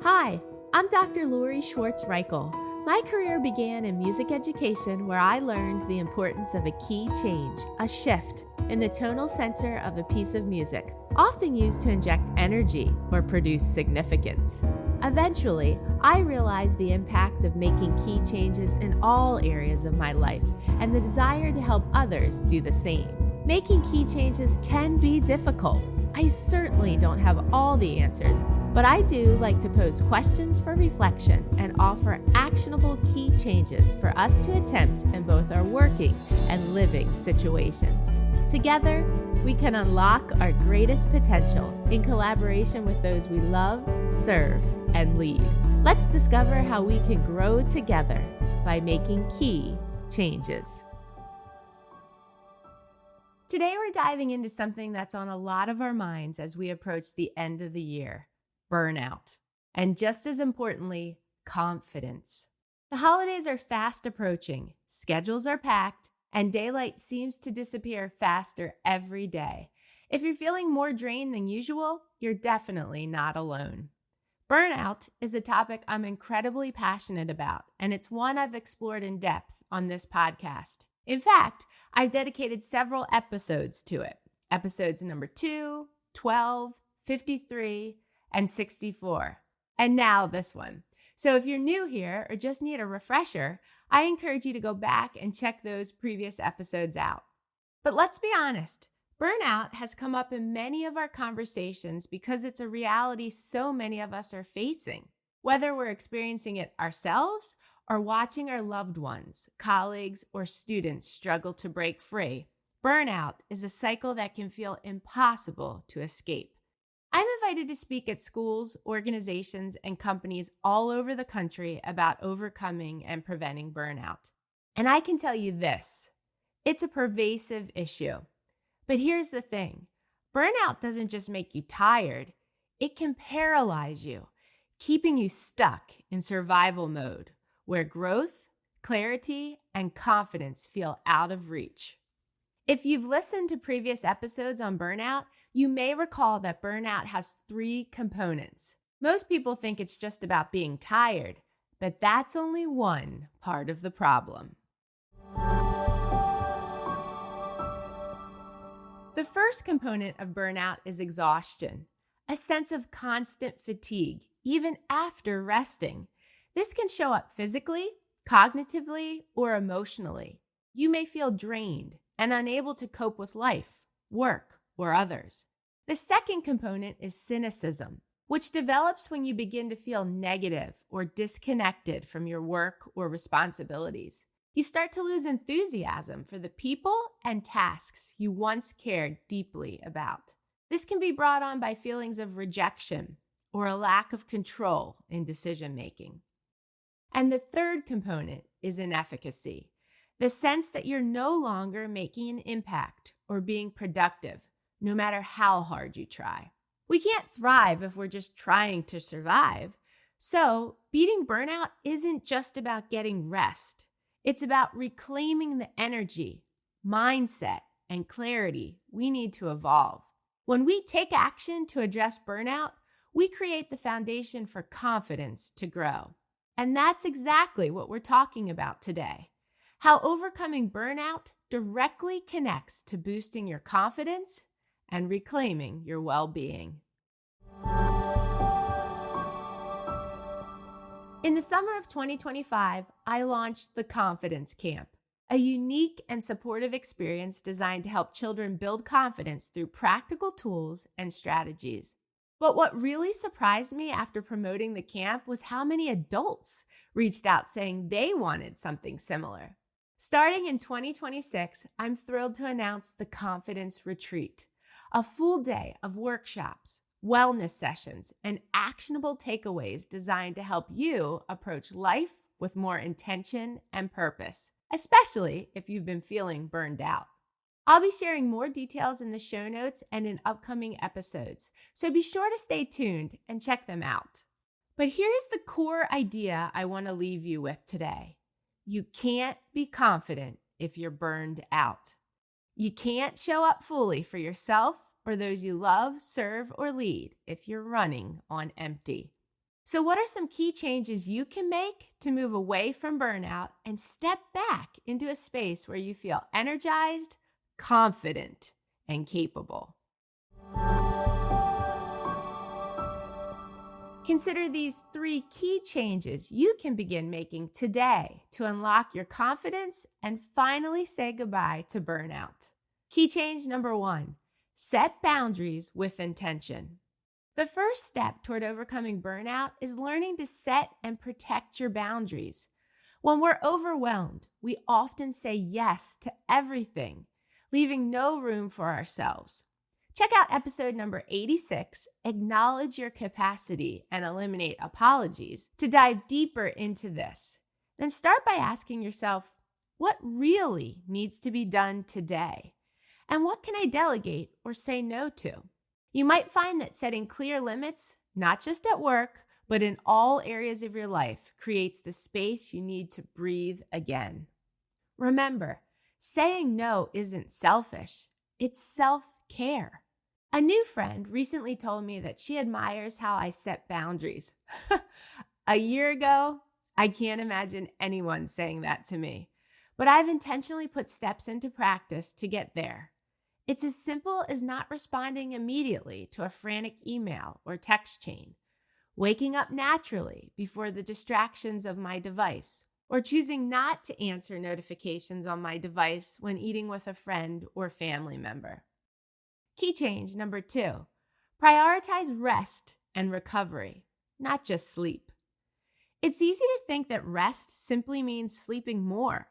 Hi, I'm Dr. Lori Schwartz-Reichel. My career began in music education where I learned the importance of a key change, a shift, in the tonal center of a piece of music, often used to inject energy or produce significance. Eventually, I realized the impact of making key changes in all areas of my life and the desire to help others do the same. Making key changes can be difficult. I certainly don't have all the answers, but I do like to pose questions for reflection and offer actionable key changes for us to attempt in both our working and living situations. Together, we can unlock our greatest potential in collaboration with those we love, serve, and lead. Let's discover how we can grow together by making key changes. Today, we're diving into something that's on a lot of our minds as we approach the end of the year: burnout. And just as importantly, confidence. The holidays are fast approaching, schedules are packed, and daylight seems to disappear faster every day. If you're feeling more drained than usual, you're definitely not alone. Burnout is a topic I'm incredibly passionate about, and it's one I've explored in depth on this podcast. In fact, I've dedicated several episodes to it. Episodes number 2, 12, 53, and 64. And now this one. So if you're new here or just need a refresher, I encourage you to go back and check those previous episodes out. But let's be honest, burnout has come up in many of our conversations because it's a reality so many of us are facing. Whether we're experiencing it ourselves or watching our loved ones, colleagues, or students struggle to break free, burnout is a cycle that can feel impossible to escape. I'm invited to speak at schools, organizations, and companies all over the country about overcoming and preventing burnout. And I can tell you this, it's a pervasive issue. But here's the thing, burnout doesn't just make you tired, it can paralyze you, keeping you stuck in survival mode, where growth, clarity, and confidence feel out of reach. If you've listened to previous episodes on burnout, you may recall that burnout has 3 components. Most people think it's just about being tired, but that's only one part of the problem. The first component of burnout is exhaustion, a sense of constant fatigue, even after resting. This can show up physically, cognitively, or emotionally. You may feel drained and unable to cope with life, work, or others. The second component is cynicism, which develops when you begin to feel negative or disconnected from your work or responsibilities. You start to lose enthusiasm for the people and tasks you once cared deeply about. This can be brought on by feelings of rejection or a lack of control in decision-making. And the third component is inefficacy, the sense that you're no longer making an impact or being productive, no matter how hard you try. We can't thrive if we're just trying to survive. So, beating burnout isn't just about getting rest. It's about reclaiming the energy, mindset, and clarity we need to evolve. When we take action to address burnout, we create the foundation for confidence to grow. And that's exactly what we're talking about today. How overcoming burnout directly connects to boosting your confidence and reclaiming your well-being. In the summer of 2025, I launched the Confidence Camp, a unique and supportive experience designed to help children build confidence through practical tools and strategies. But what really surprised me after promoting the camp was how many adults reached out saying they wanted something similar. Starting in 2026, I'm thrilled to announce the Confidence Retreat, a full day of workshops, wellness sessions, and actionable takeaways designed to help you approach life with more intention and purpose, especially if you've been feeling burned out. I'll be sharing more details in the show notes and in upcoming episodes, so be sure to stay tuned and check them out. But here's the core idea I want to leave you with today. You can't be confident if you're burned out. You can't show up fully for yourself or those you love, serve, or lead if you're running on empty. So, what are some key changes you can make to move away from burnout and step back into a space where you feel energized, confident, and capable? Consider these 3 key changes you can begin making today to unlock your confidence and finally say goodbye to burnout. Key change number 1, set boundaries with intention. The first step toward overcoming burnout is learning to set and protect your boundaries. When we're overwhelmed, we often say yes to everything, leaving no room for ourselves. Check out episode number 86, Acknowledge Your Capacity and Eliminate Apologies, to dive deeper into this. Then start by asking yourself, what really needs to be done today? And what can I delegate or say no to? You might find that setting clear limits, not just at work, but in all areas of your life, creates the space you need to breathe again. Remember, saying no isn't selfish, it's self-care. A new friend recently told me that she admires how I set boundaries. A year ago, I can't imagine anyone saying that to me, but I've intentionally put steps into practice to get there. It's as simple as not responding immediately to a frantic email or text chain, waking up naturally before the distractions of my device, or choosing not to answer notifications on my device when eating with a friend or family member. Key change number 2, prioritize rest and recovery, not just sleep. It's easy to think that rest simply means sleeping more,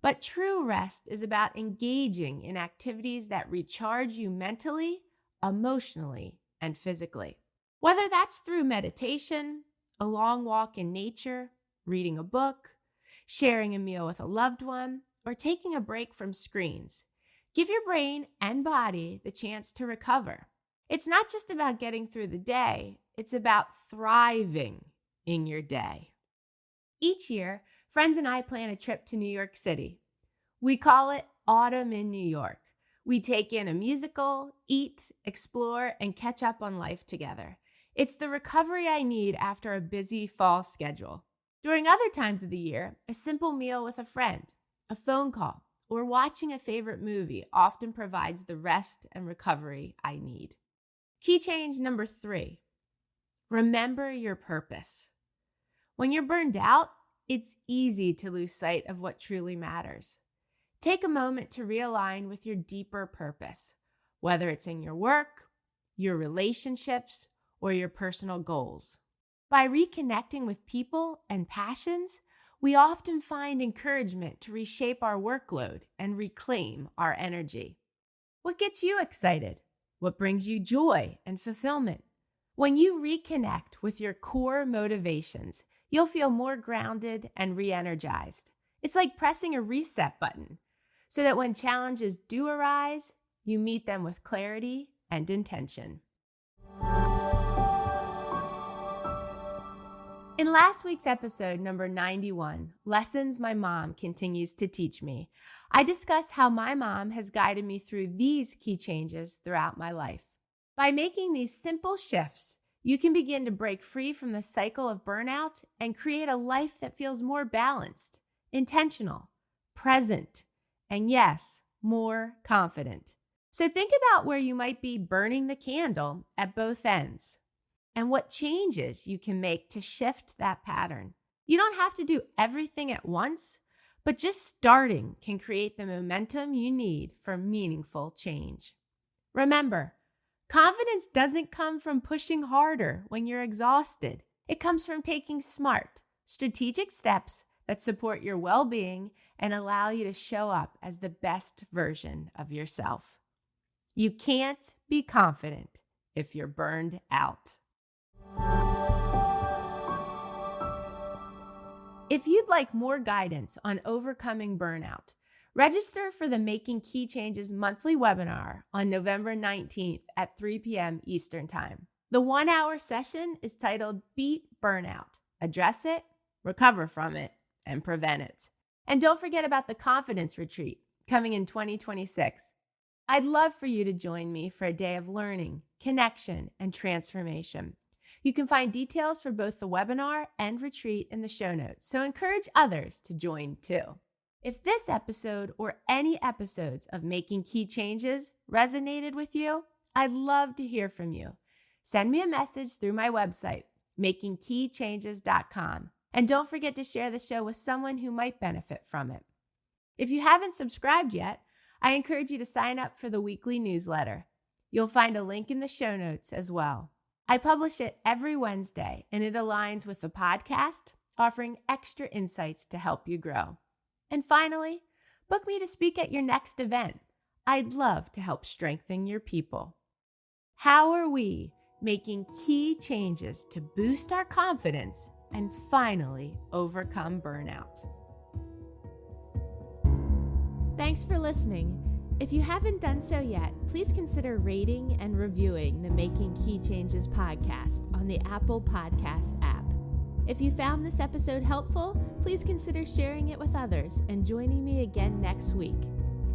but true rest is about engaging in activities that recharge you mentally, emotionally, and physically. Whether that's through meditation, a long walk in nature, reading a book, sharing a meal with a loved one, or taking a break from screens, give your brain and body the chance to recover. It's not just about getting through the day, it's about thriving in your day. Each year, friends and I plan a trip to New York City. We call it Autumn in New York. We take in a musical, eat, explore, and catch up on life together. It's the recovery I need after a busy fall schedule. During other times of the year, a simple meal with a friend, a phone call, or watching a favorite movie often provides the rest and recovery I need. Key change number 3, remember your purpose. When you're burned out, it's easy to lose sight of what truly matters. Take a moment to realign with your deeper purpose, whether it's in your work, your relationships, or your personal goals. By reconnecting with people and passions, we often find encouragement to reshape our workload and reclaim our energy. What gets you excited? What brings you joy and fulfillment? When you reconnect with your core motivations, you'll feel more grounded and re-energized. It's like pressing a reset button, so that when challenges do arise, you meet them with clarity and intention. In last week's episode, number 91, Lessons My Mom Continues to Teach Me, I discussed how my mom has guided me through these key changes throughout my life. By making these simple shifts, you can begin to break free from the cycle of burnout and create a life that feels more balanced, intentional, present, and yes, more confident. So think about where you might be burning the candle at both ends, and what changes you can make to shift that pattern. You don't have to do everything at once, but just starting can create the momentum you need for meaningful change. Remember, confidence doesn't come from pushing harder when you're exhausted. It comes from taking smart, strategic steps that support your well-being and allow you to show up as the best version of yourself. You can't be confident if you're burned out. If you'd like more guidance on overcoming burnout, register for the Making Key Changes monthly webinar on November 19th at 3 p.m. Eastern Time. The 1-hour session is titled Beat Burnout, Address It, Recover from It, and Prevent It. And don't forget about the Confidence Retreat coming in 2026. I'd love for you to join me for a day of learning, connection, and transformation. You can find details for both the webinar and retreat in the show notes, so encourage others to join too. If this episode or any episodes of Making Key Changes resonated with you, I'd love to hear from you. Send me a message through my website, makingkeychanges.com, and don't forget to share the show with someone who might benefit from it. If you haven't subscribed yet, I encourage you to sign up for the weekly newsletter. You'll find a link in the show notes as well. I publish it every Wednesday, and it aligns with the podcast, offering extra insights to help you grow. And finally, book me to speak at your next event. I'd love to help strengthen your people. How are we making key changes to boost our confidence and finally overcome burnout? Thanks for listening. If you haven't done so yet, please consider rating and reviewing the Making Key Changes podcast on the Apple Podcast app. If you found this episode helpful, please consider sharing it with others and joining me again next week.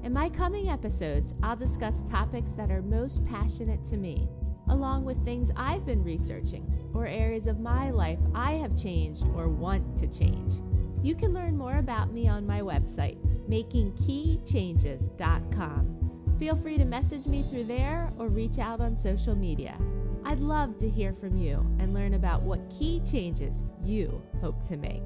In my coming episodes, I'll discuss topics that are most passionate to me, along with things I've been researching or areas of my life I have changed or want to change. You can learn more about me on my website, makingkeychanges.com. Feel free to message me through there or reach out on social media. I'd love to hear from you and learn about what key changes you hope to make.